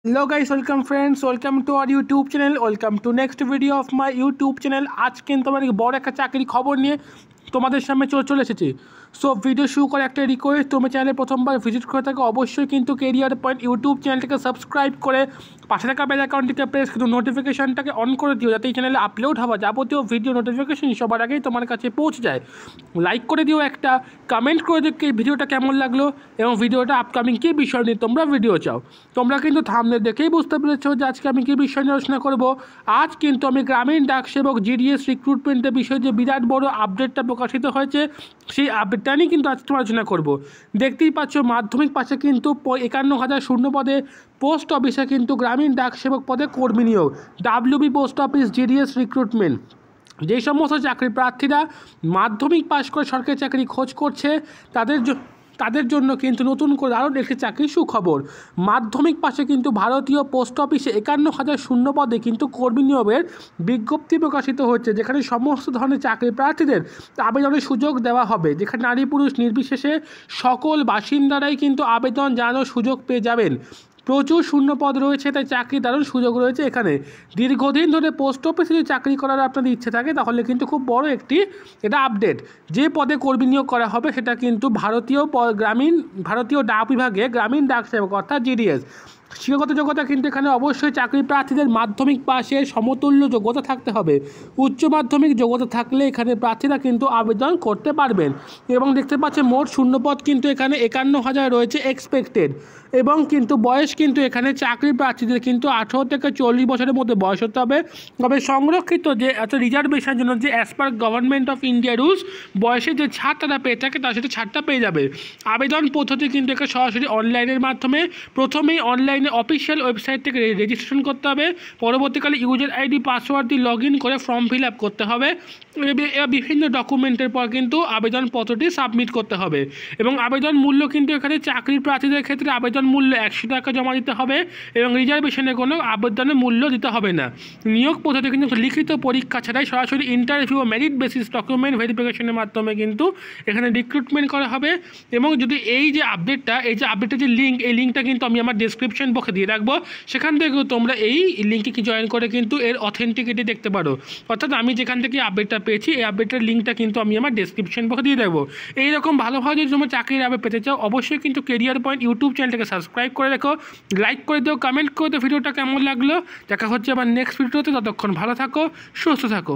Hello guys, welcome friends, welcome to our YouTube channel, welcome to next video of my YouTube channel. আজ কিন্তু আমার বড় একটা চাকরি খবর নিয়ে তোমাদের সামনে চলে এসেছি। সো ভিডিও শুরু করে একটা রিকোয়েস্ট, তুমি চ্যানেলে প্রথমবার ভিজিট করে থাকো অবশ্যই কিন্তু কেরিয়ার পয়েন্ট ইউটিউব চ্যানেলটাকে সাবস্ক্রাইব করে পাশে থাকা বেল আইকনটিকে প্রেস কিন্তু নোটিফিকেশনটাকে অন করে দিও, যাতে এই চ্যানেলে আপলোড হওয়া যাবতীয় ভিডিও নোটিফিকেশন সবার আগেই তোমার কাছে পৌঁছে যায়। লাইক করে দিও, একটা কমেন্ট করে দিও এই ভিডিওটা কেমন লাগলো এবং ভিডিওটা আপকামিং কী বিষয় নিয়ে তোমরা ভিডিও চাও। তোমরা কিন্তু থাম্বনেল দেখেই বুঝতে পেরেছো যে আজকে আমি কী বিষয় নিয়ে আলোচনা করব। আজ কিন্তু আমি গ্রামীণ ডাক সেবক জিডিএস রিক্রুটমেন্টের বিষয়ে যে বিরাট বড় আপডেটটা প্রকাশিত হয়েছে সেই আপডেটটা নিয়ে কিন্তু আজকে আলোচনা করব। দেখতেই পাচ্ছ, মাধ্যমিক পাশে কিন্তু 51,000 শূন্য পদে পোস্ট অফিসে কিন্তু গ্রামীণ ডাক সেবক পদে কর্মী নিয়োগ, WB post office GDS recruitment. যেই সমস্ত চাকরি প্রার্থীরা মাধ্যমিক পাশ করে সরকারি চাকরি খোঁজ করছে তাদের জন্য কিন্তু নতুন করে আরও একটি চাকরির সুখবর। মাধ্যমিক পাশে কিন্তু ভারতীয় পোস্ট অফিসে 51,000 শূন্য পদে কিন্তু কর্মী নিয়োগের বিজ্ঞপ্তি প্রকাশিত হচ্ছে, যেখানে সমস্ত ধরনের চাকরি প্রার্থীদের আবেদনের সুযোগ দেওয়া হবে, যেখানে নারী পুরুষ নির্বিশেষে সকল বাসিন্দারাই কিন্তু আবেদন জানানোর সুযোগ পেয়ে যাবেন। প্রচুর শূন্যপদ রয়েছে, তাই চাকরি দারুণ সুযোগ রয়েছে এখানে। দীর্ঘদিন ধরে পোস্ট অফিসে যদি চাকরি করার আপনাদের ইচ্ছে থাকে তাহলে কিন্তু খুব বড় একটি এটা আপডেট। যে পদে কর্মী নিয়োগ করা হবে সেটা কিন্তু ভারতীয় ডাক বিভাগে গ্রামীণ ডাক সেবক অর্থাৎ জিডিএস। শিক্ষাগত যোগ্যতা কিন্তু এখানে অবশ্যই চাকরি প্রার্থীদের মাধ্যমিক পাশের সমতুল্য যোগ্যতা থাকতে হবে। উচ্চ মাধ্যমিক যোগ্যতা থাকলে এখানে প্রার্থীরা কিন্তু আবেদন করতে পারবেন। এবং দেখতে পাচ্ছেন মোট শূন্যপদ কিন্তু এখানে 51,000 রয়েছে এক্সপেক্টেড। এবং কিন্তু বয়স কিন্তু এখানে চাকরি প্রার্থীদের কিন্তু 18 থেকে 40 বছরের মধ্যে বয়স হতে হবে। তবে সংরক্ষিত যে রিজার্ভেশনের জন্য যে as per government of India rules বয়সে যে ছাড় তারা পেয়ে থাকে তার সাথে ছাড়টা পেয়ে যাবে। আবেদন পদ্ধতি কিন্তু এখানে সরাসরি অনলাইনের মাধ্যমে। প্রথমেই অনলাইনে অফিসিয়াল ওয়েবসাইট থেকে রেজিস্ট্রেশন করতে হবে, পরবর্তীকালে ইউজার আইডি পাসওয়ার্ড দিয়ে লগ ইন করে ফর্ম ফিল আপ করতে হবে। বিভিন্ন ডকুমেন্টের পর কিন্তু আবেদনপত্রটি সাবমিট করতে হবে। এবং আবেদন মূল্য কিন্তু এখানে চাকরির প্রার্থীদের ক্ষেত্রে আবেদন মূল্য 100 টাকা জমা দিতে হবে এবং রিজার্ভেশনে কোনো আবেদনের মূল্য দিতে হবে না। নিয়োগ পদ্ধতি কিন্তু লিখিত পরীক্ষা ছাড়াই সরাসরি ইন্টারভিউ ও মেরিট বেসিস ডকুমেন্ট ভেরিফিকেশনের মাধ্যমে কিন্তু এখানে রিক্রুটমেন্ট করা হবে। এবং যদি এই যে আপডেটের যে লিঙ্ক, এই লিঙ্কটা কিন্তু আমি আমার ডেসক্রিপশন বক্সে দিয়ে রাখবো, সেখান থেকেও তোমরা এই লিঙ্কে জয়েন করে কিন্তু এর অথেন্টিকিটি দেখতে পারো। অর্থাৎ আমি যেখান থেকে আপডেটটা পেয়েছি এই আপডেটের লিঙ্কটা কিন্তু আমি আমার ডেসক্রিপশন বক্সে দিয়ে দেবো। এইরকম ভালোভাবে যদি তোমরা চাকরির আপডেট পেতে চাও অবশ্যই কিন্তু কেরিয়ার পয়েন্ট ইউটিউব চ্যানেলটাকে সাবস্ক্রাইব করে রেখো, লাইক করে দিও, কমেন্ট করে দিও ভিডিওটা কেমন লাগলো। দেখা হচ্ছে আবার নেক্সট ভিডিওতে। ততক্ষণ ভালো থাকো, সুস্থ থাকো।